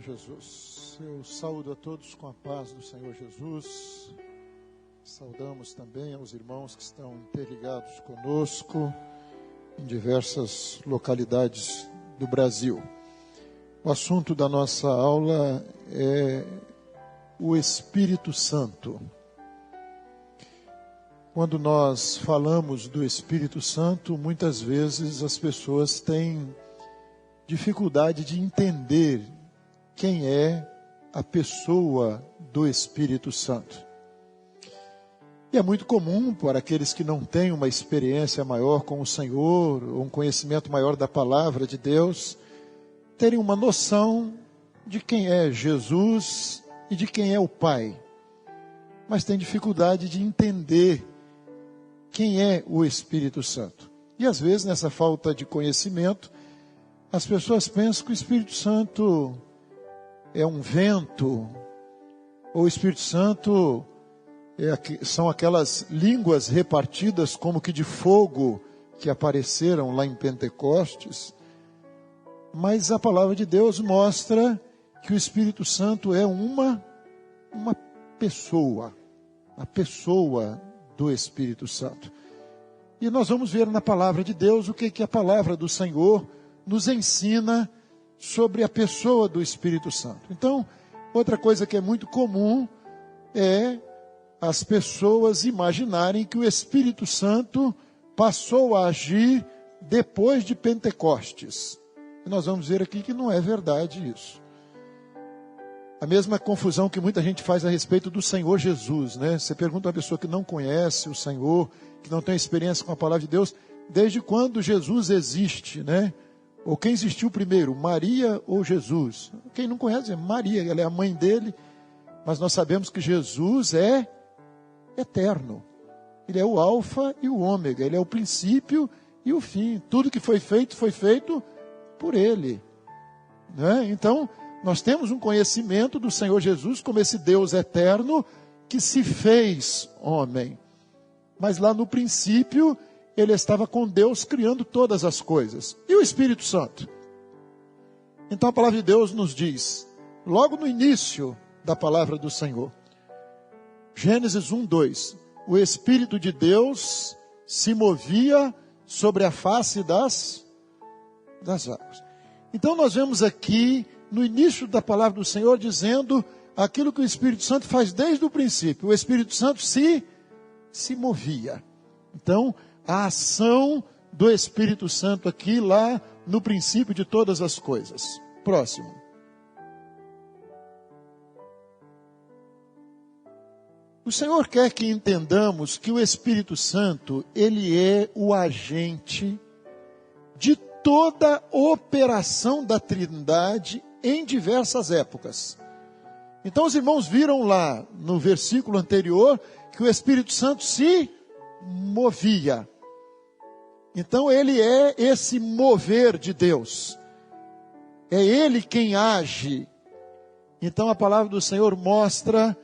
Jesus. Eu saúdo a todos com a paz do Senhor Jesus. Saudamos também aos irmãos que estão interligados conosco em diversas localidades do Brasil. O assunto da nossa aula é o Espírito Santo. Quando nós falamos do Espírito Santo, muitas vezes as pessoas têm dificuldade de entender quem é a pessoa do Espírito Santo. E é muito comum para aqueles que não têm uma experiência maior com o Senhor, ou um conhecimento maior da palavra de Deus, terem uma noção de quem é Jesus e de quem é o Pai. Mas têm dificuldade de entender quem é o Espírito Santo. E às vezes, nessa falta de conhecimento, as pessoas pensam que o Espírito Santo é um vento, ou o Espírito Santo são aquelas línguas repartidas como que de fogo que apareceram lá em Pentecostes. Mas a palavra de Deus mostra que o Espírito Santo é uma pessoa, a pessoa do Espírito Santo. E nós vamos ver na palavra de Deus o que a palavra do Senhor nos ensina sobre a pessoa do Espírito Santo. Então, outra coisa que é muito comum é as pessoas imaginarem que o Espírito Santo passou a agir depois de Pentecostes. E nós vamos ver aqui que não é verdade isso. A mesma confusão que muita gente faz a respeito do Senhor Jesus, né? Você pergunta a uma pessoa que não conhece o Senhor, que não tem experiência com a palavra de Deus, desde quando Jesus existe, né? Ou quem existiu primeiro, Maria ou Jesus? Quem não conhece é Maria, ela é a mãe dele, mas nós sabemos que Jesus é eterno. Ele é o alfa e o ômega, ele é o princípio e o fim. Tudo que foi feito por ele, né? Então, nós temos um conhecimento do Senhor Jesus como esse Deus eterno que se fez homem. Mas lá no princípio, ele estava com Deus criando todas as coisas. E o Espírito Santo? Então a palavra de Deus nos diz, logo no início da palavra do Senhor, Gênesis 1:2, o Espírito de Deus se movia sobre a face das águas. Então nós vemos aqui, no início da palavra do Senhor, dizendo aquilo que o Espírito Santo faz desde o princípio. O Espírito Santo se movia. Então, a ação do Espírito Santo aqui, lá no princípio de todas as coisas. Próximo. O Senhor quer que entendamos que o Espírito Santo, ele é o agente de toda operação da Trindade em diversas épocas. Então os irmãos viram lá no versículo anterior que o Espírito Santo se movia. Então ele é esse mover de Deus. É ele quem age. Então a palavra do Senhor mostra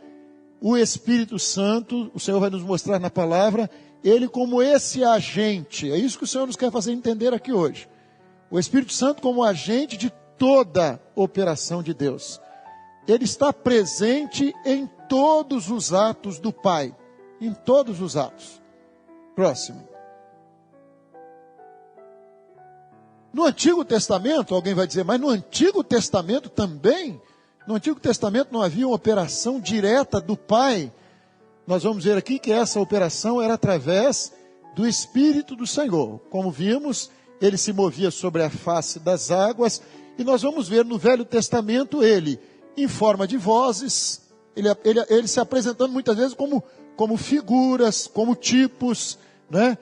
o Espírito Santo, o Senhor vai nos mostrar na palavra, ele como esse agente. É isso que o Senhor nos quer fazer entender aqui hoje. O Espírito Santo como agente de toda operação de Deus. Ele está presente em todos os atos do Pai. Em todos os atos. Próximo. No Antigo Testamento, alguém vai dizer, mas no Antigo Testamento também? No Antigo Testamento não havia uma operação direta do Pai. Nós vamos ver aqui que essa operação era através do Espírito do Senhor. Como vimos, ele se movia sobre a face das águas. E nós vamos ver no Velho Testamento ele, em forma de vozes, ele se apresentando muitas vezes como figuras, como tipos, né?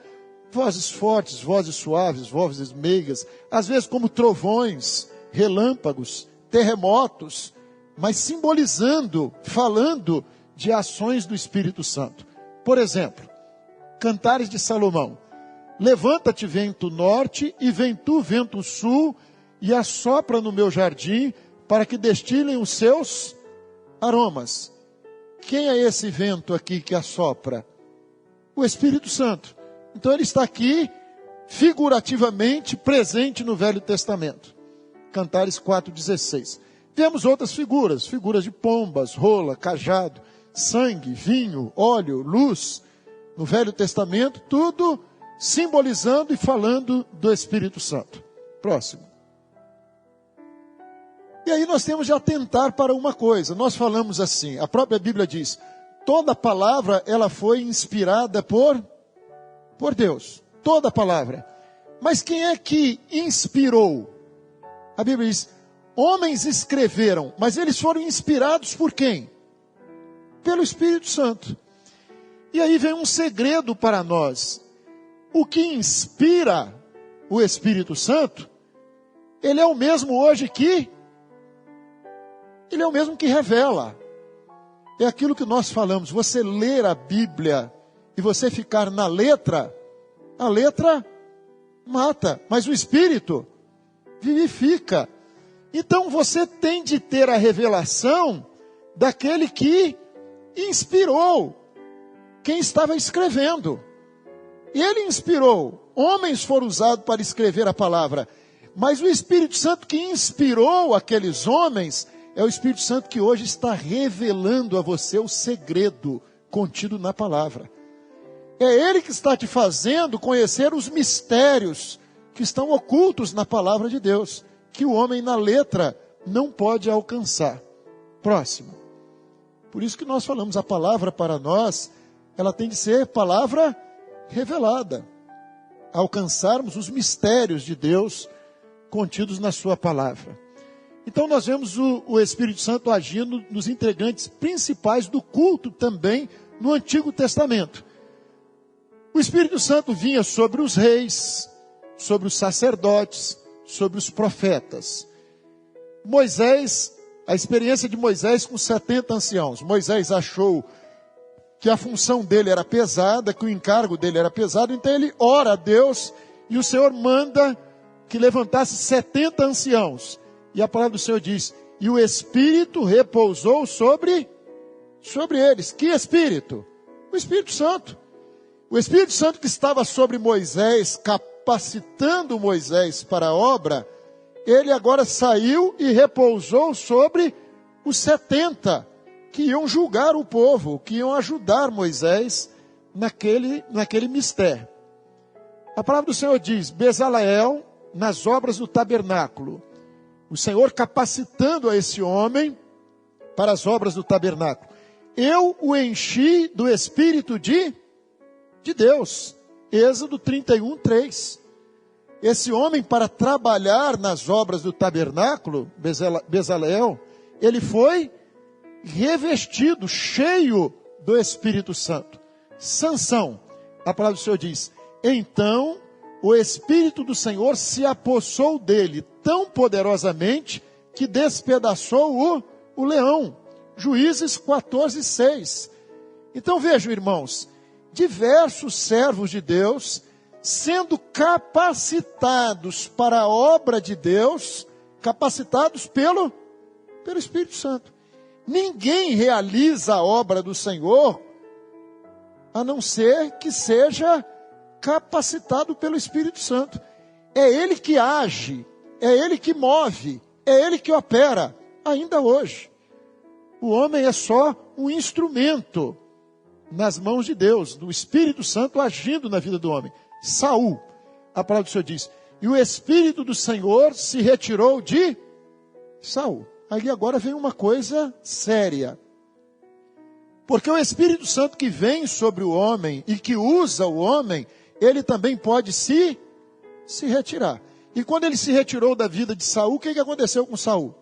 Vozes fortes, vozes suaves, vozes meigas, às vezes como trovões, relâmpagos, terremotos, mas simbolizando, falando de ações do Espírito Santo. Por exemplo, Cantares de Salomão. Levanta-te, vento norte, e vem tu, vento sul, e assopra no meu jardim, para que destilem os seus aromas. Quem é esse vento aqui que assopra? O Espírito Santo. Então ele está aqui, figurativamente, presente no Velho Testamento. Cantares 4,16. Vemos outras figuras de pombas, rola, cajado, sangue, vinho, óleo, luz, no Velho Testamento, tudo simbolizando e falando do Espírito Santo. Próximo. E aí nós temos de atentar para uma coisa. Nós falamos assim, a própria Bíblia diz, toda palavra ela foi inspirada por Deus. Toda palavra. Mas quem é que inspirou? A Bíblia diz, homens escreveram, mas eles foram inspirados por quem? Pelo Espírito Santo. E aí vem um segredo para nós. O que inspira o Espírito Santo, ele é o mesmo hoje que... Ele é o mesmo que revela. É aquilo que nós falamos. Você ler a Bíblia e você ficar na letra, a letra mata, mas o Espírito vivifica. Então você tem de ter a revelação daquele que inspirou quem estava escrevendo. E ele inspirou. Homens foram usados para escrever a palavra. Mas o Espírito Santo que inspirou aqueles homens é o Espírito Santo que hoje está revelando a você o segredo contido na palavra. É Ele que está te fazendo conhecer os mistérios que estão ocultos na palavra de Deus, que o homem na letra não pode alcançar. Próximo. Por isso que nós falamos, a palavra para nós, ela tem de ser palavra revelada. Alcançarmos os mistérios de Deus contidos na sua palavra. Então nós vemos o Espírito Santo agindo nos integrantes principais do culto também no Antigo Testamento. O Espírito Santo vinha sobre os reis, sobre os sacerdotes, sobre os profetas. Moisés, a experiência de Moisés com 70 anciãos. Moisés achou que a função dele era pesada, que o encargo dele era pesado, então ele ora a Deus e o Senhor manda que levantasse 70 anciãos. E a palavra do Senhor diz, e o Espírito repousou sobre eles. Que Espírito? O Espírito Santo. O Espírito Santo que estava sobre Moisés, capacitando Moisés para a obra, ele agora saiu e repousou sobre os 70 que iam julgar o povo, que iam ajudar Moisés naquele mistério. A palavra do Senhor diz, Bezaleel nas obras do tabernáculo. O Senhor capacitando a esse homem para as obras do tabernáculo. Eu o enchi do Espírito de Deus. Êxodo 31, 3. Esse homem, para trabalhar nas obras do tabernáculo, Bezaleel, ele foi revestido, cheio do Espírito Santo. Sansão, a palavra do Senhor diz, então o Espírito do Senhor se apossou dele tão poderosamente que despedaçou o leão. Juízes 14, 6. Então vejam, irmãos, diversos servos de Deus sendo capacitados para a obra de Deus, capacitados pelo Espírito Santo. Ninguém realiza a obra do Senhor a não ser que seja capacitado pelo Espírito Santo. É Ele que age, é Ele que move, é Ele que opera, ainda hoje. O homem é só um instrumento nas mãos de Deus, do Espírito Santo agindo na vida do homem. Saul, a palavra do Senhor diz, e o Espírito do Senhor se retirou de Saul. Aí agora vem uma coisa séria. Porque o Espírito Santo que vem sobre o homem e que usa o homem, ele também pode se retirar. E quando ele se retirou da vida de Saul, o que aconteceu com Saul?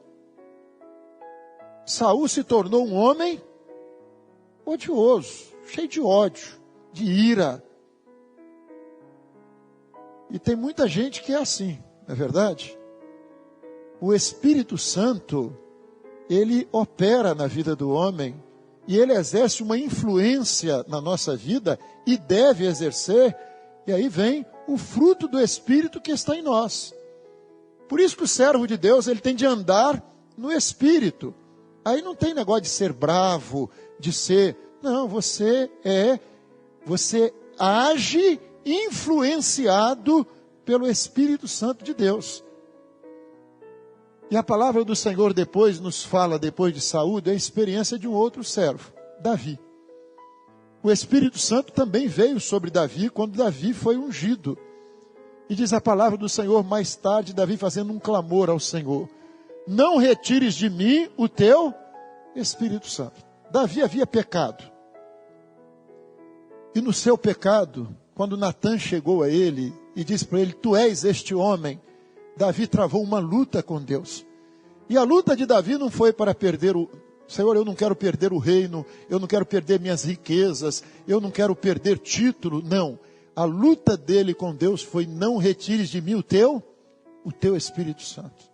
Saul se tornou um homem odioso, cheio de ódio, de ira. E tem muita gente que é assim, não é verdade? O Espírito Santo, ele opera na vida do homem, e ele exerce uma influência na nossa vida, e deve exercer, e aí vem o fruto do Espírito que está em nós. Por isso que o servo de Deus, ele tem de andar no Espírito. Aí não tem negócio de ser bravo, de ser... Não, você age influenciado pelo Espírito Santo de Deus. E a palavra do Senhor depois nos fala, depois de Saul, da experiência de um outro servo, Davi. O Espírito Santo também veio sobre Davi quando Davi foi ungido. E diz a palavra do Senhor, mais tarde, Davi fazendo um clamor ao Senhor: não retires de mim o teu Espírito Santo. Davi havia pecado. E no seu pecado, quando Natã chegou a ele e disse para ele: tu és este homem, Davi travou uma luta com Deus. E a luta de Davi não foi para perder o... Senhor, eu não quero perder o reino, eu não quero perder minhas riquezas, eu não quero perder título. Não. A luta dele com Deus foi: não retires de mim o teu Espírito Santo.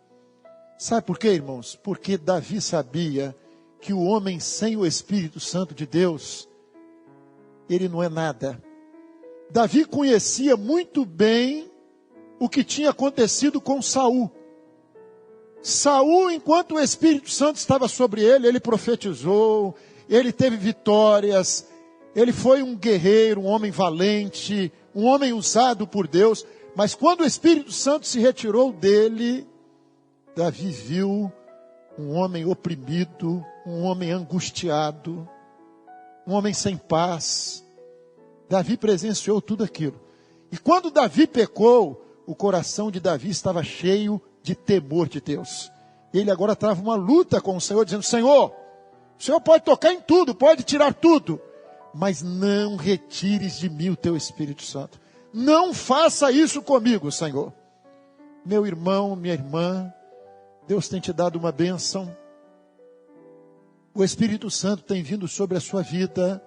Sabe por quê, irmãos? Porque Davi sabia que o homem sem o Espírito Santo de Deus, ele não é nada. Davi conhecia muito bem o que tinha acontecido com Saul. Saul, enquanto o Espírito Santo estava sobre ele, ele profetizou, ele teve vitórias, ele foi um guerreiro, um homem valente, um homem usado por Deus. Mas quando o Espírito Santo se retirou dele, Davi viu um homem oprimido, um homem angustiado, um homem sem paz. Davi presenciou tudo aquilo. E quando Davi pecou, o coração de Davi estava cheio de temor de Deus. Ele agora trava uma luta com o Senhor, dizendo: Senhor, o Senhor pode tocar em tudo, pode tirar tudo, mas não retires de mim o teu Espírito Santo. Não faça isso comigo, Senhor. Meu irmão, minha irmã, Deus tem te dado uma bênção. O Espírito Santo tem vindo sobre a sua vida.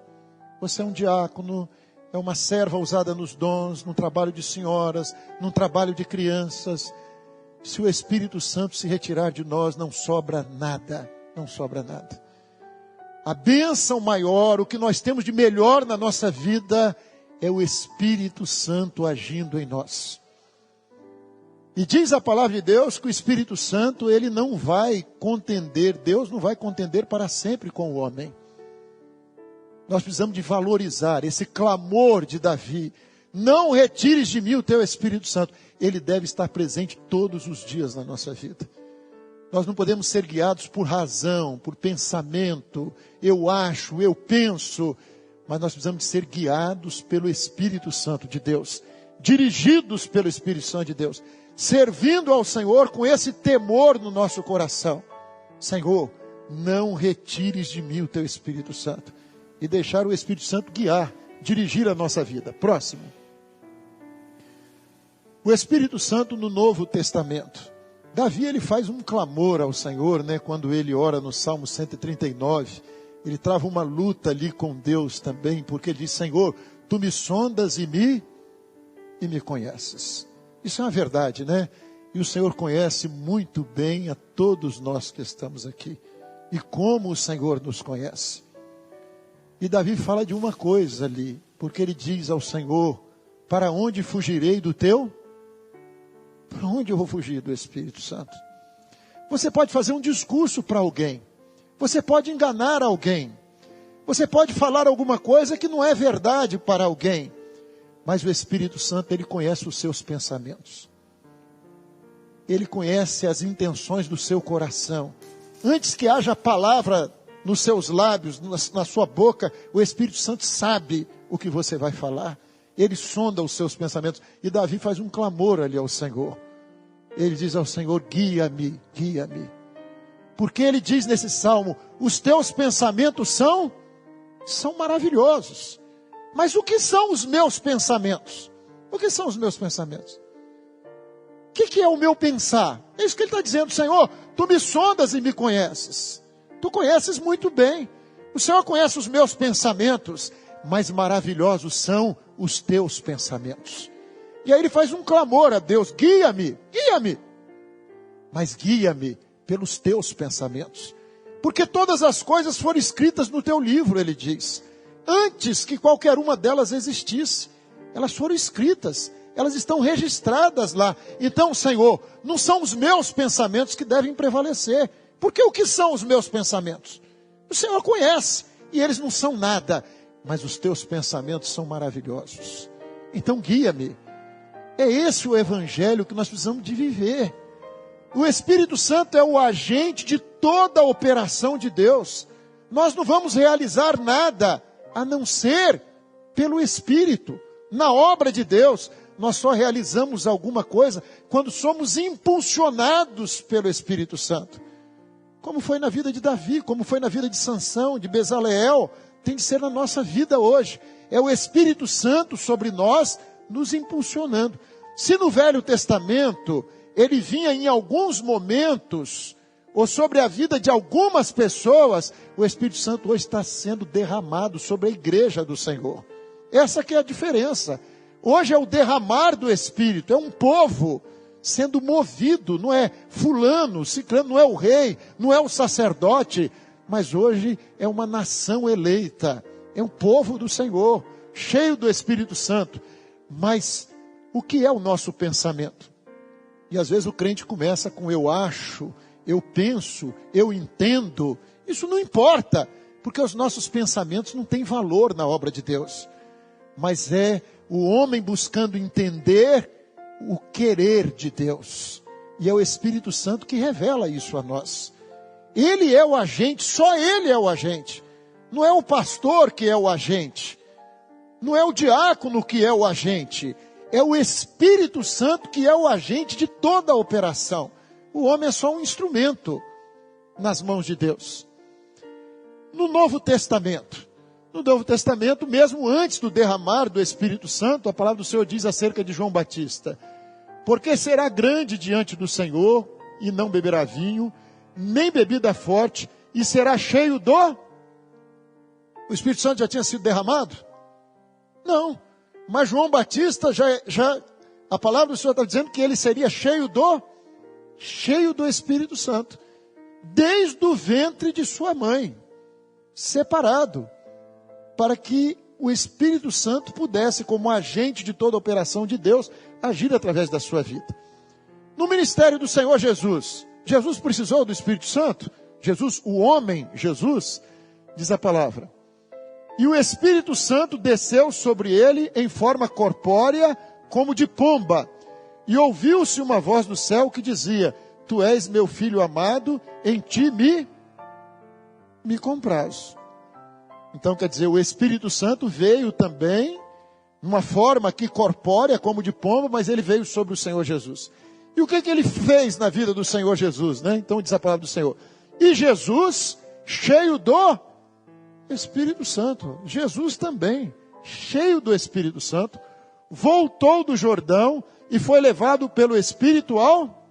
Você é um diácono, é uma serva usada nos dons, no trabalho de senhoras, no trabalho de crianças. Se o Espírito Santo se retirar de nós, não sobra nada, não sobra nada. A bênção maior, o que nós temos de melhor na nossa vida, é o Espírito Santo agindo em nós. E diz a palavra de Deus que o Espírito Santo, ele não vai contender, Deus não vai contender para sempre com o homem. Nós precisamos de valorizar esse clamor de Davi: não retires de mim o teu Espírito Santo. Ele deve estar presente todos os dias na nossa vida. Nós não podemos ser guiados por razão, por pensamento, eu acho, eu penso, mas nós precisamos de ser guiados pelo Espírito Santo de Deus, dirigidos pelo Espírito Santo de Deus, servindo ao Senhor com esse temor no nosso coração. Senhor, não retires de mim o teu Espírito Santo. E deixar o Espírito Santo guiar, dirigir a nossa vida. Próximo. O Espírito Santo no Novo Testamento. Davi, ele faz um clamor ao Senhor, né? Quando ele ora no Salmo 139, ele trava uma luta ali com Deus também, porque ele diz: Senhor, tu me sondas e me conheces. Isso é uma verdade, né? E o Senhor conhece muito bem a todos nós que estamos aqui. E como o Senhor nos conhece. E Davi fala de uma coisa ali, porque ele diz ao Senhor: para onde fugirei do teu? Para onde eu vou fugir do Espírito Santo? Você pode fazer um discurso para alguém, você pode enganar alguém, você pode falar alguma coisa que não é verdade para alguém, mas o Espírito Santo, ele conhece os seus pensamentos, ele conhece as intenções do seu coração. Antes que haja palavra nos seus lábios, na sua boca, o Espírito Santo sabe o que você vai falar. Ele sonda os seus pensamentos. E Davi faz um clamor ali ao Senhor. Ele diz ao Senhor: guia-me, guia-me. Porque ele diz nesse salmo: os teus pensamentos são maravilhosos. Mas o que são os meus pensamentos? O que são os meus pensamentos? O que é o meu pensar? É isso que ele está dizendo: Senhor, tu me sondas e me conheces. Tu conheces muito bem. O Senhor conhece os meus pensamentos, mas maravilhosos são os teus pensamentos. E aí ele faz um clamor a Deus: guia-me, guia-me. Mas guia-me pelos teus pensamentos. Porque todas as coisas foram escritas no teu livro, ele diz. Antes que qualquer uma delas existisse. Elas foram escritas. Elas estão registradas lá. Então, Senhor, não são os meus pensamentos que devem prevalecer. Porque o que são os meus pensamentos? O Senhor conhece. E eles não são nada. Mas os teus pensamentos são maravilhosos. Então guia-me. É esse o evangelho que nós precisamos de viver. O Espírito Santo é o agente de toda a operação de Deus. Nós não vamos realizar nada a não ser pelo Espírito. Na obra de Deus, nós só realizamos alguma coisa quando somos impulsionados pelo Espírito Santo. Como foi na vida de Davi, como foi na vida de Sansão, de Bezaleel, tem de ser na nossa vida hoje. É o Espírito Santo sobre nós, nos impulsionando. Se no Velho Testamento, ele vinha em alguns momentos, ou sobre a vida de algumas pessoas, o Espírito Santo hoje está sendo derramado sobre a igreja do Senhor. Essa que é a diferença. Hoje é o derramar do Espírito, é um povo sendo movido, não é fulano, ciclano, não é o rei, não é o sacerdote, mas hoje é uma nação eleita, é um povo do Senhor, cheio do Espírito Santo. Mas o que é o nosso pensamento? E às vezes o crente começa com eu acho, eu penso, eu entendo. Isso não importa, porque os nossos pensamentos não têm valor na obra de Deus. Mas é o homem buscando entender o querer de Deus. E é o Espírito Santo que revela isso a nós. Ele é o agente, só ele é o agente. Não é o pastor que é o agente. Não é o diácono que é o agente. É o Espírito Santo que é o agente de toda a operação. O homem é só um instrumento nas mãos de Deus. No Novo Testamento, mesmo antes do derramar do Espírito Santo, a palavra do Senhor diz acerca de João Batista: porque será grande diante do Senhor, e não beberá vinho, nem bebida forte, e será cheio do... O Espírito Santo já tinha sido derramado? Não. Mas João Batista a palavra do Senhor está dizendo que ele seria cheio do Espírito Santo, desde o ventre de sua mãe, separado, para que o Espírito Santo pudesse, como agente de toda a operação de Deus, agir através da sua vida. No ministério do Senhor Jesus, Jesus precisou do Espírito Santo? Jesus, o homem, Jesus, diz a palavra. E o Espírito Santo desceu sobre ele em forma corpórea, como de pomba. E ouviu-se uma voz do céu que dizia: Tu és meu filho amado, em ti me comprazo. Então quer dizer, o Espírito Santo veio também, numa forma aqui corpórea, como de pomba, mas ele veio sobre o Senhor Jesus. E o que ele fez na vida do Senhor Jesus, né? Então diz a palavra do Senhor. E Jesus, cheio do Espírito Santo, Jesus também, cheio do Espírito Santo, voltou do Jordão e foi levado pelo Espírito ao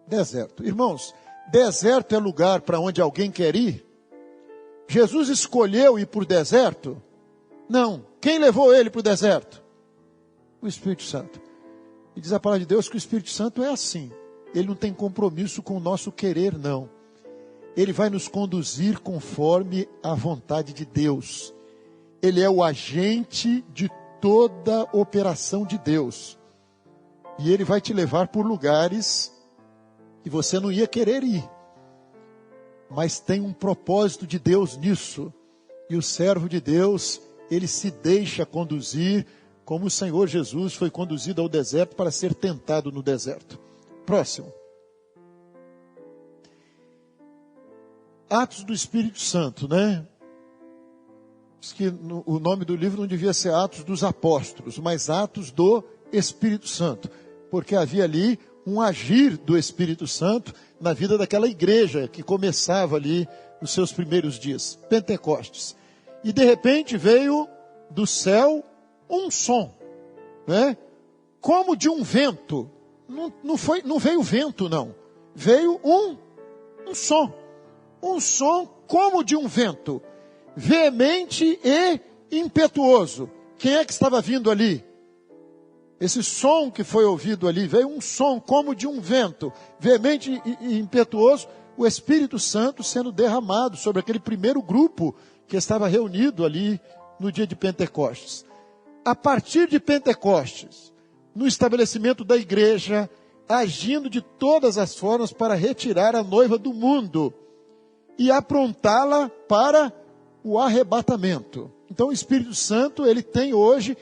deserto. Irmãos, deserto é lugar para onde alguém quer ir? Jesus escolheu ir para o deserto? Não. Quem levou ele para o deserto? O Espírito Santo. E diz a palavra de Deus que o Espírito Santo é assim. Ele não tem compromisso com o nosso querer, não. Ele vai nos conduzir conforme a vontade de Deus. Ele é o agente de toda a operação de Deus. E ele vai te levar por lugares que você não ia querer ir. Mas tem um propósito de Deus nisso. E o servo de Deus, ele se deixa conduzir, como o Senhor Jesus foi conduzido ao deserto para ser tentado no deserto. Próximo. Atos do Espírito Santo, né? Diz que o nome do livro não devia ser Atos dos Apóstolos, mas Atos do Espírito Santo. Porque havia ali um agir do Espírito Santo na vida daquela igreja que começava ali nos seus primeiros dias, Pentecostes. E de repente veio do céu um som, né? Como de um vento. Não veio vento, não. Veio um som. Um som como de um vento, veemente e impetuoso. Quem é que estava vindo ali? Esse som que foi ouvido ali, veio um som como de um vento, veemente e impetuoso, o Espírito Santo sendo derramado sobre aquele primeiro grupo que estava reunido ali no dia de Pentecostes. A partir de Pentecostes, no estabelecimento da igreja, agindo de todas as formas para retirar a noiva do mundo e aprontá-la para o arrebatamento. Então o Espírito Santo, ele tem hoje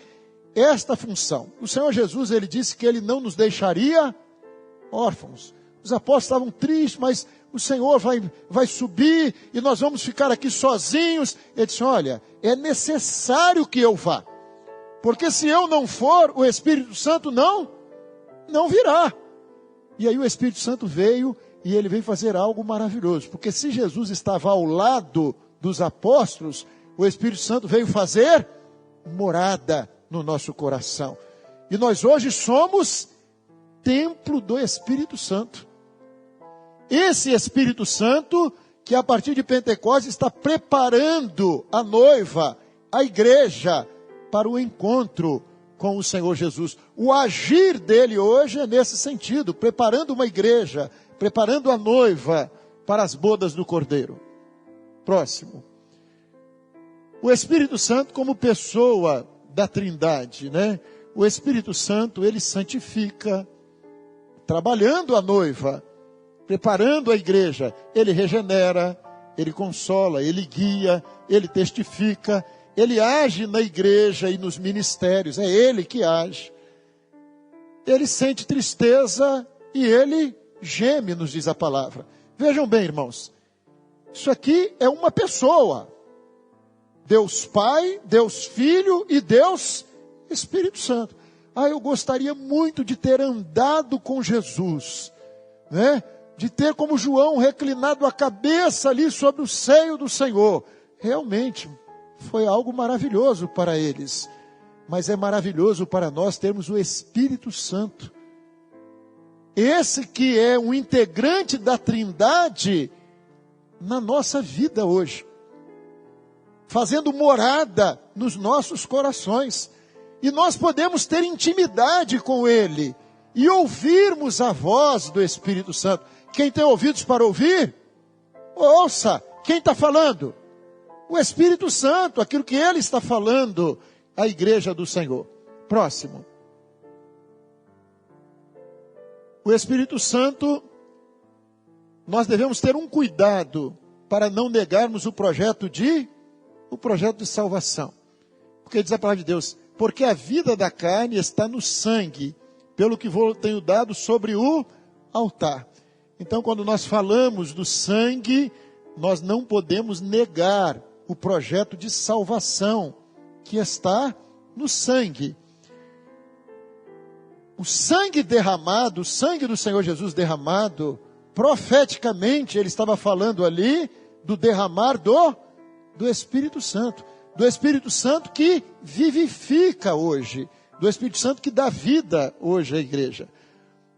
esta função. O Senhor Jesus, ele disse que ele não nos deixaria órfãos. Os apóstolos estavam tristes, mas o Senhor vai subir e nós vamos ficar aqui sozinhos. Ele disse, olha, é necessário que eu vá. Porque se eu não for, o Espírito Santo não virá. E aí o Espírito Santo veio e ele veio fazer algo maravilhoso. Porque se Jesus estava ao lado dos apóstolos, o Espírito Santo veio fazer morada no nosso coração. E nós hoje somos templo do Espírito Santo. Esse Espírito Santo que a partir de Pentecostes está preparando a noiva, a igreja, para o encontro com o Senhor Jesus. O agir dele hoje é nesse sentido, preparando uma igreja, preparando a noiva para as bodas do Cordeiro. Próximo. O Espírito Santo como pessoa da Trindade, né? O Espírito Santo, ele santifica, trabalhando a noiva, preparando a igreja, ele regenera, ele consola, ele guia, ele testifica, ele age na igreja e nos ministérios, é ele que age. Ele sente tristeza e ele geme, nos diz a palavra. Vejam bem, irmãos, isso aqui é uma pessoa. Deus Pai, Deus Filho e Deus Espírito Santo. Eu gostaria muito de ter andado com Jesus, né? De ter como João reclinado a cabeça ali sobre o seio do Senhor. Realmente, foi algo maravilhoso para eles. Mas é maravilhoso para nós termos o Espírito Santo. Esse que é um integrante da Trindade na nossa vida hoje. Fazendo morada nos nossos corações. E nós podemos ter intimidade com Ele. E ouvirmos a voz do Espírito Santo. Quem tem ouvidos para ouvir, ouça. Quem está falando? O Espírito Santo, aquilo que Ele está falando à igreja do Senhor. Próximo. O Espírito Santo, nós devemos ter um cuidado para não negarmos o projeto de salvação. Porque diz a palavra de Deus, porque a vida da carne está no sangue, pelo que vou tenho dado sobre o altar. Então, quando nós falamos do sangue, nós não podemos negar o projeto de salvação que está no sangue. O sangue derramado, o sangue do Senhor Jesus derramado, profeticamente, ele estava falando ali do derramar do Espírito Santo. Do Espírito Santo que vivifica hoje. Do Espírito Santo que dá vida hoje à igreja.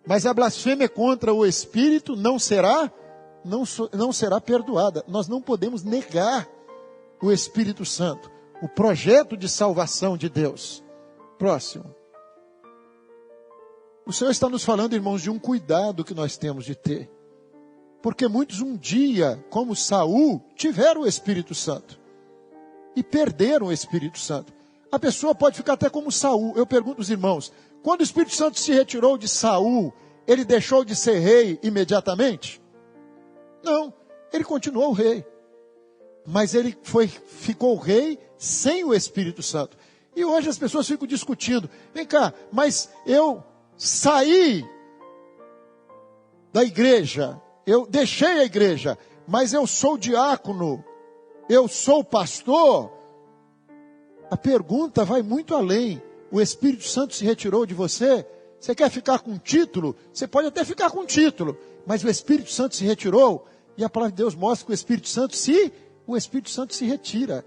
Mas a blasfêmia contra o Espírito não será perdoada. Nós não podemos negar o Espírito Santo, o projeto de salvação de Deus. Próximo. O Senhor está nos falando, irmãos, de um cuidado que nós temos de ter. Porque muitos um dia, como Saul, tiveram o Espírito Santo. E perderam o Espírito Santo. A pessoa pode ficar até como Saul. Eu pergunto aos irmãos, quando o Espírito Santo se retirou de Saul, ele deixou de ser rei imediatamente? Não, ele continuou rei. Mas ele ficou rei sem o Espírito Santo. E hoje as pessoas ficam discutindo, vem cá, mas eu saí da igreja, eu deixei a igreja, mas eu sou diácono, eu sou pastor. A pergunta vai muito além. O Espírito Santo se retirou de você? Você quer ficar com título? Você pode até ficar com título, mas o Espírito Santo se retirou, e a palavra de Deus mostra que o Espírito Santo se retira.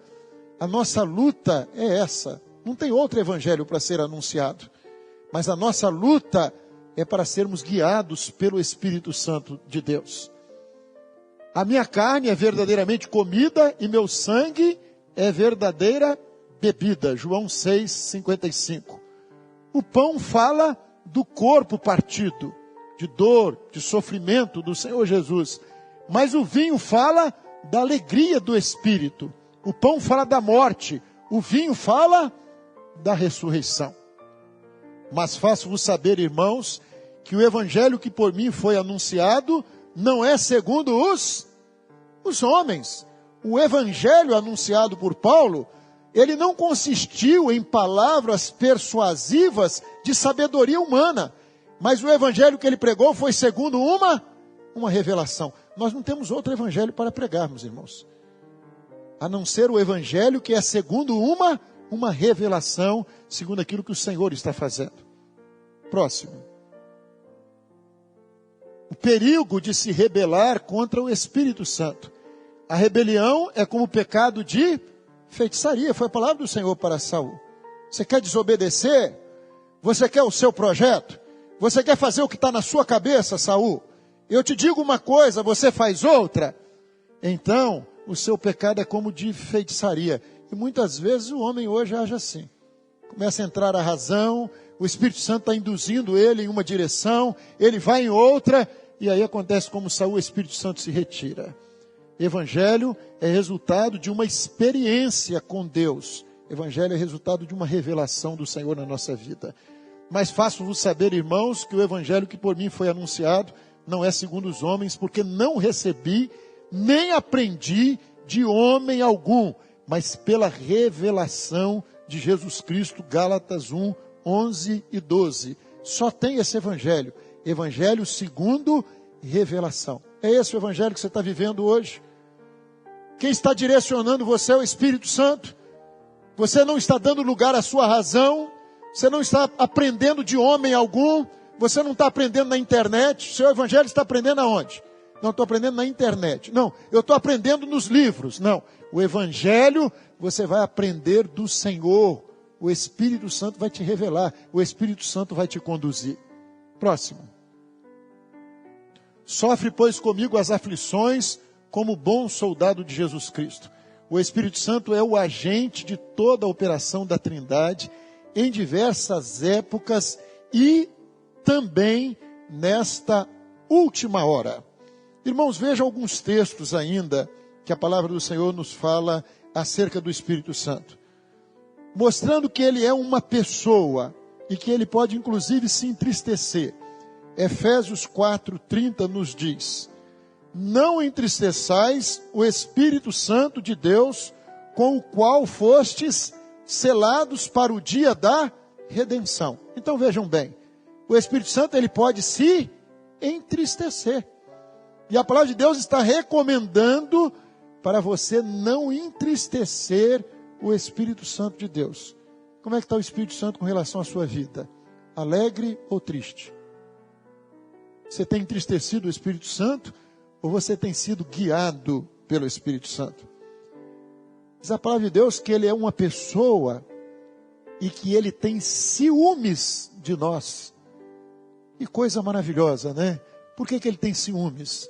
A nossa luta é essa. Não tem outro evangelho para ser anunciado. Mas a nossa luta é para sermos guiados pelo Espírito Santo de Deus. A minha carne é verdadeiramente comida e meu sangue é verdadeira bebida. João 6:55. O pão fala do corpo partido, de dor, de sofrimento do Senhor Jesus. Mas o vinho fala da alegria do Espírito. O pão fala da morte, o vinho fala da ressurreição. Mas faço-vos saber, irmãos, que o evangelho que por mim foi anunciado não é segundo os homens. O evangelho anunciado por Paulo, ele não consistiu em palavras persuasivas de sabedoria humana, mas o evangelho que ele pregou foi segundo uma uma revelação. Nós não temos outro evangelho para pregarmos, irmãos, a não ser o evangelho que é segundo uma revelação, segundo aquilo que o Senhor está fazendo. Próximo. O perigo de se rebelar contra o Espírito Santo. A rebelião é como o pecado de feitiçaria. Foi a palavra do Senhor para Saul. Você quer desobedecer? Você quer o seu projeto? Você quer fazer o que está na sua cabeça, Saul? Eu te digo uma coisa, você faz outra. Então, o seu pecado é como de feitiçaria. E muitas vezes o homem hoje age assim. Começa a entrar a razão, o Espírito Santo está induzindo ele em uma direção, ele vai em outra, e aí acontece como Saul, o Espírito Santo se retira. Evangelho é resultado de uma experiência com Deus. Evangelho é resultado de uma revelação do Senhor na nossa vida. Mas faço-vos saber, irmãos, que o Evangelho que por mim foi anunciado não é segundo os homens, porque não recebi, nem aprendi de homem algum, mas pela revelação de Jesus Cristo. Gálatas 1, 11 e 12. Só tem esse Evangelho. Evangelho segundo revelação. É esse o Evangelho que você está vivendo hoje? Quem está direcionando você é o Espírito Santo. Você não está dando lugar à sua razão. Você não está aprendendo de homem algum. Você não está aprendendo na internet. O seu Evangelho está aprendendo aonde? Não, estou aprendendo na internet. Não, eu estou aprendendo nos livros. Não, o Evangelho você vai aprender do Senhor. O Espírito Santo vai te revelar. O Espírito Santo vai te conduzir. Próximo. Sofre, pois, comigo as aflições como bom soldado de Jesus Cristo. O Espírito Santo é o agente de toda a operação da Trindade em diversas épocas e também nesta última hora. Irmãos, vejam alguns textos ainda que a palavra do Senhor nos fala acerca do Espírito Santo, mostrando que ele é uma pessoa e que ele pode inclusive se entristecer. Efésios 4:30 nos diz: não entristeçais o Espírito Santo de Deus, com o qual fostes selados para o dia da redenção. Então vejam bem, o Espírito Santo ele pode se entristecer. E a palavra de Deus está recomendando para você não entristecer o Espírito Santo de Deus. Como é que está o Espírito Santo com relação à sua vida? Alegre ou triste? Você tem entristecido o Espírito Santo ou você tem sido guiado pelo Espírito Santo? Diz a palavra de Deus que ele é uma pessoa e que ele tem ciúmes de nós. Que coisa maravilhosa, né? Por que ele tem ciúmes?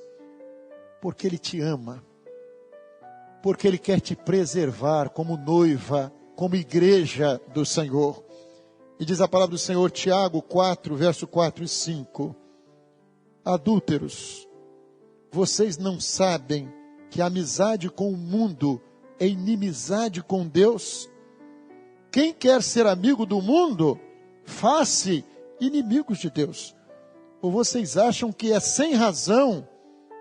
Porque ele te ama. Porque ele quer te preservar como noiva, como igreja do Senhor. E diz a palavra do Senhor, Tiago 4, verso 4 e 5. Adúlteros, vocês não sabem que a amizade com o mundo é inimizade com Deus? Quem quer ser amigo do mundo, faz-se inimigos de Deus. Ou vocês acham que é sem razão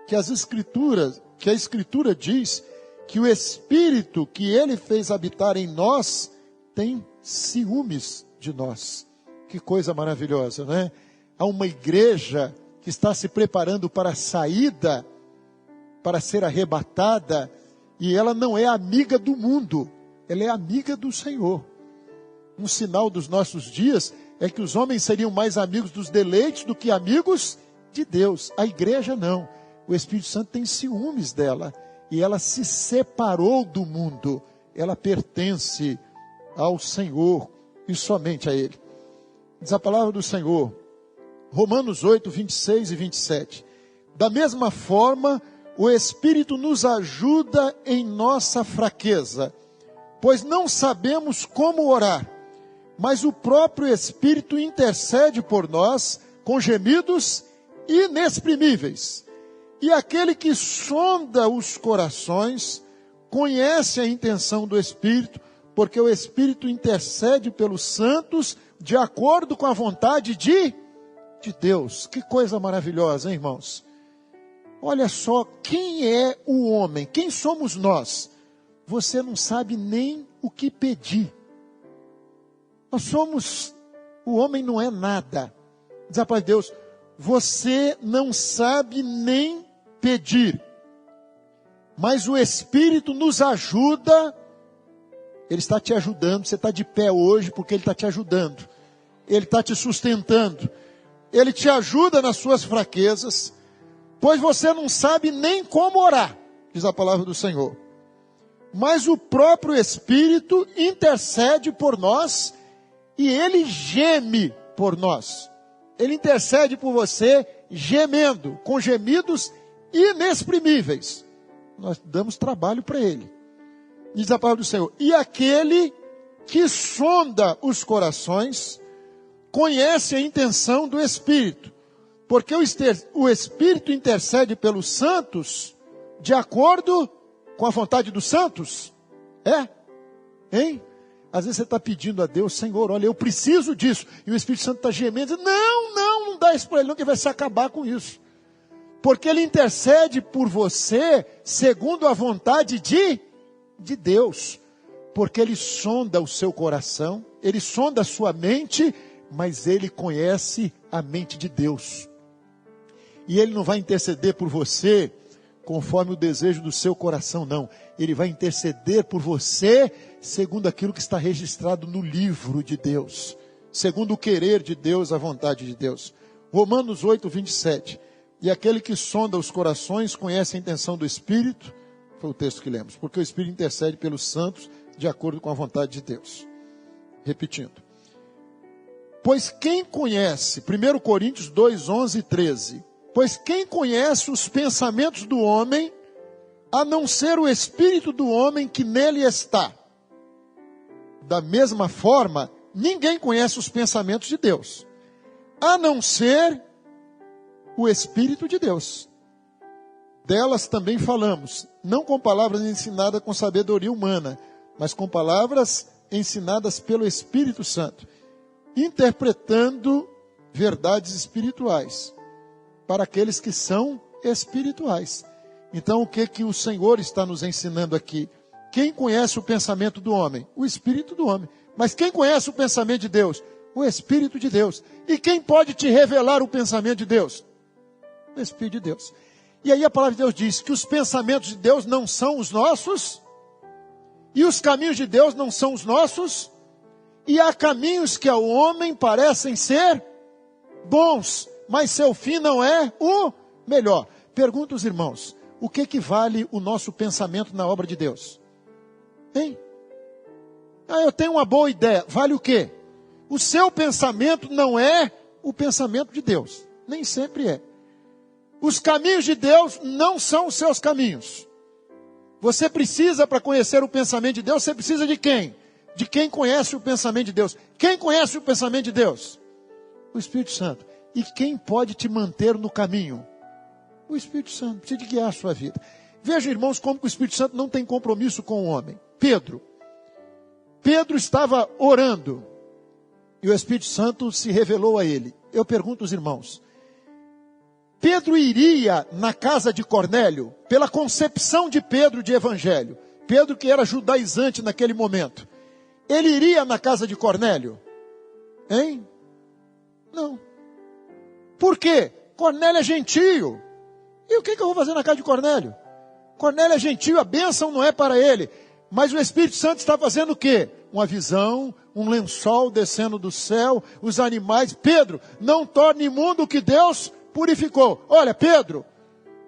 que a Escritura diz que o Espírito que ele fez habitar em nós tem ciúmes de nós? Que coisa maravilhosa, né? Há uma igreja que está se preparando para a saída, para ser arrebatada, e ela não é amiga do mundo, ela é amiga do Senhor. Um sinal dos nossos dias é que os homens seriam mais amigos dos deleites do que amigos de Deus. A igreja não. O Espírito Santo tem ciúmes dela, e ela se separou do mundo. Ela pertence ao Senhor e somente a Ele. Diz a palavra do Senhor, Romanos 8, 26 e 27. Da mesma forma, o Espírito nos ajuda em nossa fraqueza, pois não sabemos como orar, mas o próprio Espírito intercede por nós com gemidos inexprimíveis. E aquele que sonda os corações conhece a intenção do Espírito, porque o Espírito intercede pelos santos de acordo com a vontade de Deus. Que coisa maravilhosa, hein, irmãos? Olha só, quem é o homem? Quem somos nós? Você não sabe nem o que pedir. O homem não é nada. Diz a palavra de Deus, você não sabe nem pedir, mas o Espírito nos ajuda. Ele está te ajudando, você está de pé hoje porque Ele está te ajudando. Ele está te sustentando. Ele te ajuda nas suas fraquezas, pois você não sabe nem como orar, diz a palavra do Senhor. Mas o próprio Espírito intercede por nós e Ele geme por nós. Ele intercede por você gemendo, com gemidos inexprimíveis. Nós damos trabalho para Ele. Diz a palavra do Senhor: e aquele que sonda os corações conhece a intenção do Espírito, porque o Espírito intercede pelos santos de acordo com a vontade dos santos. Hein? Às vezes você está pedindo a Deus: Senhor, olha, eu preciso disso, e o Espírito Santo está gemendo, dizendo, não dá isso para ele, não, que vai se acabar com isso, porque ele intercede por você segundo a vontade de Deus, porque ele sonda o seu coração, ele sonda a sua mente, mas ele conhece a mente de Deus, e ele não vai interceder por você conforme o desejo do seu coração, não. Ele vai interceder por você segundo aquilo que está registrado no livro de Deus, segundo o querer de Deus, a vontade de Deus. Romanos 8, 27. E aquele que sonda os corações conhece a intenção do Espírito, foi o texto que lemos, porque o Espírito intercede pelos santos de acordo com a vontade de Deus. Repetindo. Pois quem conhece, 1 Coríntios 2, 11 e 13, pois quem conhece os pensamentos do homem, a não ser o espírito do homem que nele está? Da mesma forma, ninguém conhece os pensamentos de Deus, a não ser o Espírito de Deus. Delas também falamos, não com palavras ensinadas com sabedoria humana, mas com palavras ensinadas pelo Espírito Santo, interpretando verdades espirituais para aqueles que são espirituais. Então, o que o Senhor está nos ensinando aqui? Quem conhece o pensamento do homem? O Espírito do homem. Mas quem conhece o pensamento de Deus? O Espírito de Deus. E quem pode te revelar o pensamento de Deus? O Espírito de Deus. E aí a palavra de Deus diz que os pensamentos de Deus não são os nossos, e os caminhos de Deus não são os nossos, e há caminhos que ao homem parecem ser bons, mas seu fim não é o melhor. Pergunto aos irmãos, o que vale o nosso pensamento na obra de Deus? Hein? Eu tenho uma boa ideia. Vale o quê? O seu pensamento não é o pensamento de Deus. Nem sempre é. Os caminhos de Deus não são os seus caminhos. Você precisa, para conhecer o pensamento de Deus, você precisa de quem? De quem conhece o pensamento de Deus. Quem conhece o pensamento de Deus? O Espírito Santo. E quem pode te manter no caminho? O Espírito Santo. Precisa de guiar a sua vida. Veja, irmãos, como que o Espírito Santo não tem compromisso com o homem. Pedro estava orando e o Espírito Santo se revelou a ele. Eu pergunto aos irmãos, Pedro iria na casa de Cornélio, pela concepção de Pedro de evangelho, Pedro que era judaizante naquele momento, ele iria na casa de Cornélio? Hein? Não. Por quê? Cornélio é gentio. E o que eu vou fazer na casa de Cornélio? Cornélio é gentio, a bênção não é para ele. Mas o Espírito Santo está fazendo o quê? Uma visão, um lençol descendo do céu, os animais. Pedro, não torne imundo o que Deus purificou. Olha, Pedro,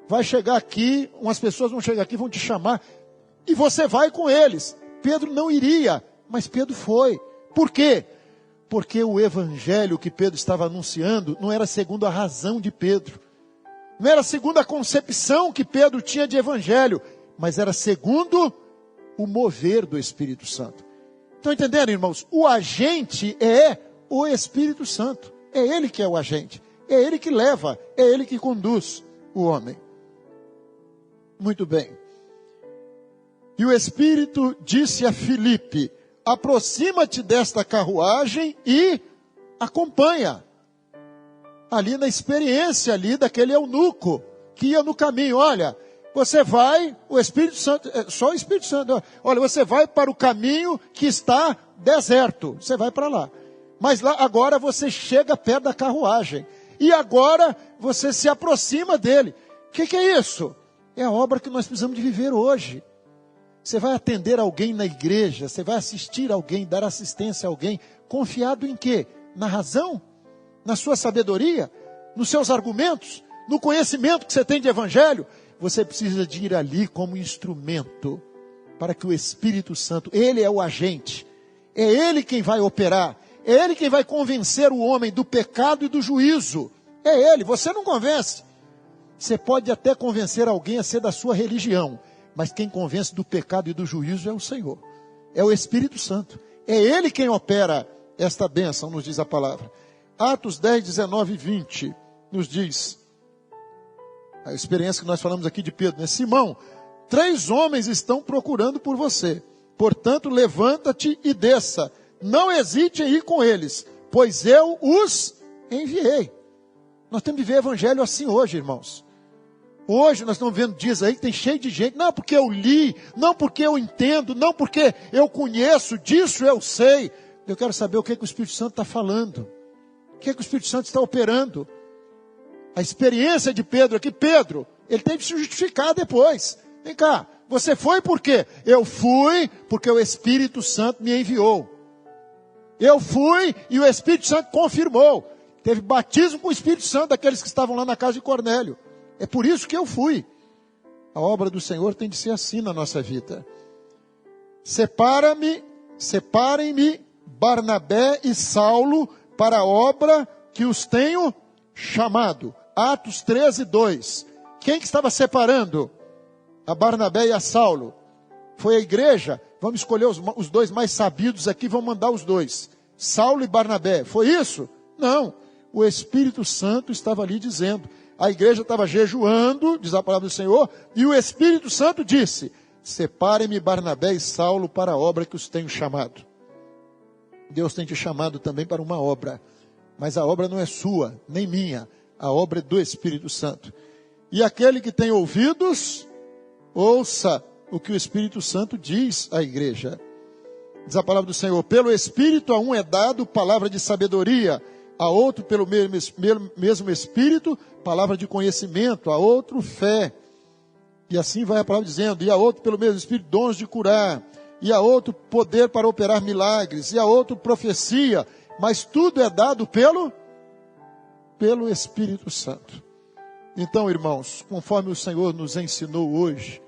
vai chegar aqui, umas pessoas vão chegar aqui, vão te chamar, e você vai com eles. Pedro não iria, mas Pedro foi. Por quê? Porque o evangelho que Pedro estava anunciando não era segundo a razão de Pedro. Não era segundo a concepção que Pedro tinha de evangelho, mas era segundo o mover do Espírito Santo. Estão entendendo, irmãos? O agente é o Espírito Santo. É ele que é o agente. É ele que leva, é ele que conduz o homem. Muito bem. E o Espírito disse a Filipe, aproxima-te desta carruagem e acompanha. Ali na experiência ali daquele eunuco que ia no caminho. Olha, você vai, o Espírito Santo, só o Espírito Santo. Olha, você vai para o caminho que está deserto. Você vai para lá. Mas lá agora você chega perto da carruagem. e agora você se aproxima dele. O que é isso? É a obra que nós precisamos de viver hoje. Você vai atender alguém na igreja, você vai assistir alguém, dar assistência a alguém, confiado em quê? Na razão? Na sua sabedoria? Nos seus argumentos? No conhecimento que você tem de evangelho? Você precisa de ir ali como instrumento, para que o Espírito Santo, ele é o agente, é ele quem vai operar, é ele quem vai convencer o homem do pecado e do juízo. É ele, você não convence. Você pode até convencer alguém a ser da sua religião, mas quem convence do pecado e do juízo é o Senhor, é o Espírito Santo. É ele quem opera esta bênção, nos diz a palavra. Atos 10, 19 e 20 nos diz, a experiência que nós falamos aqui de Pedro, né? Simão, 3 homens estão procurando por você. Portanto, levanta-te e desça. Não hesite em ir com eles, pois eu os enviei. Nós temos que ver evangelho assim hoje, irmãos. Hoje nós estamos vendo dias aí que tem cheio de gente. Não porque eu li, não porque eu entendo, não porque eu conheço, disso eu sei. Eu quero saber o que o Espírito Santo está falando. O que o Espírito Santo está operando. A experiência de Pedro aqui, Pedro, ele teve que se justificar depois. Vem cá, você foi por quê? Eu fui porque o Espírito Santo me enviou. Eu fui e o Espírito Santo confirmou. Teve batismo com o Espírito Santo daqueles que estavam lá na casa de Cornélio. É por isso que eu fui. A obra do Senhor tem de ser assim na nossa vida. Separem-me Barnabé e Saulo para a obra que os tenho chamado. Atos 13, 2. Quem que estava separando a Barnabé e a Saulo? Foi a igreja. Vamos escolher os 2 mais sabidos aqui, vamos mandar os 2. Saulo e Barnabé. Foi isso? Não. O Espírito Santo estava ali dizendo. A igreja estava jejuando, diz a palavra do Senhor, e o Espírito Santo disse, separem-me Barnabé e Saulo para a obra que os tenho chamado. Deus tem te chamado também para uma obra, mas a obra não é sua, nem minha, a obra é do Espírito Santo. E aquele que tem ouvidos, ouça o que o Espírito Santo diz à igreja. Diz a palavra do Senhor, pelo Espírito a um é dado palavra de sabedoria, a outro pelo mesmo Espírito, palavra de conhecimento, a outro fé. E assim vai a palavra dizendo, e a outro pelo mesmo Espírito dons de curar, e a outro poder para operar milagres, e a outro profecia, mas tudo é dado pelo Espírito Santo. Então, irmãos, conforme o Senhor nos ensinou hoje,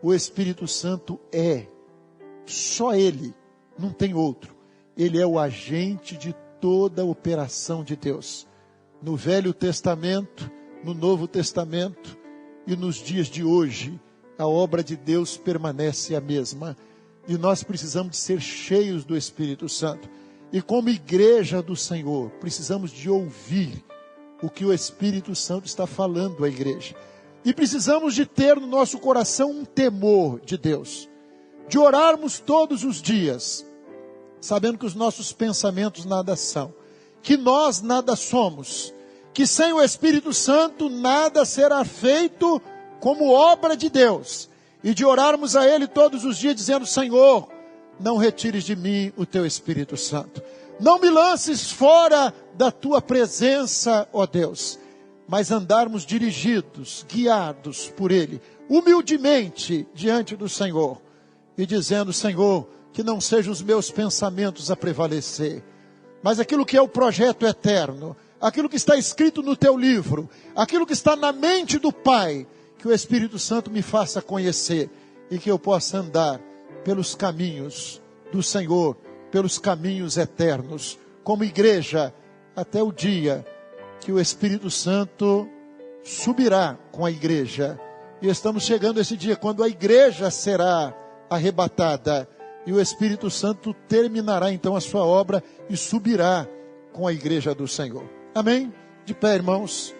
o Espírito Santo é, só Ele, não tem outro. Ele é o agente de toda a operação de Deus. No Velho Testamento, no Novo Testamento e nos dias de hoje, a obra de Deus permanece a mesma. E nós precisamos de ser cheios do Espírito Santo. E como igreja do Senhor, precisamos de ouvir o que o Espírito Santo está falando à igreja. E precisamos de ter no nosso coração um temor de Deus. De orarmos todos os dias, sabendo que os nossos pensamentos nada são. Que nós nada somos. Que sem o Espírito Santo nada será feito como obra de Deus. E de orarmos a Ele todos os dias dizendo, Senhor, não retires de mim o Teu Espírito Santo. Não me lances fora da Tua presença, ó Deus. Mas andarmos dirigidos, guiados por Ele, humildemente diante do Senhor. E dizendo, Senhor, que não sejam os meus pensamentos a prevalecer, mas aquilo que é o projeto eterno, aquilo que está escrito no Teu livro, aquilo que está na mente do Pai, que o Espírito Santo me faça conhecer e que eu possa andar pelos caminhos do Senhor, pelos caminhos eternos, como igreja, até o dia que o Espírito Santo subirá com a igreja. E estamos chegando a esse dia quando a igreja será arrebatada e o Espírito Santo terminará então a sua obra e subirá com a igreja do Senhor. Amém? De pé, irmãos.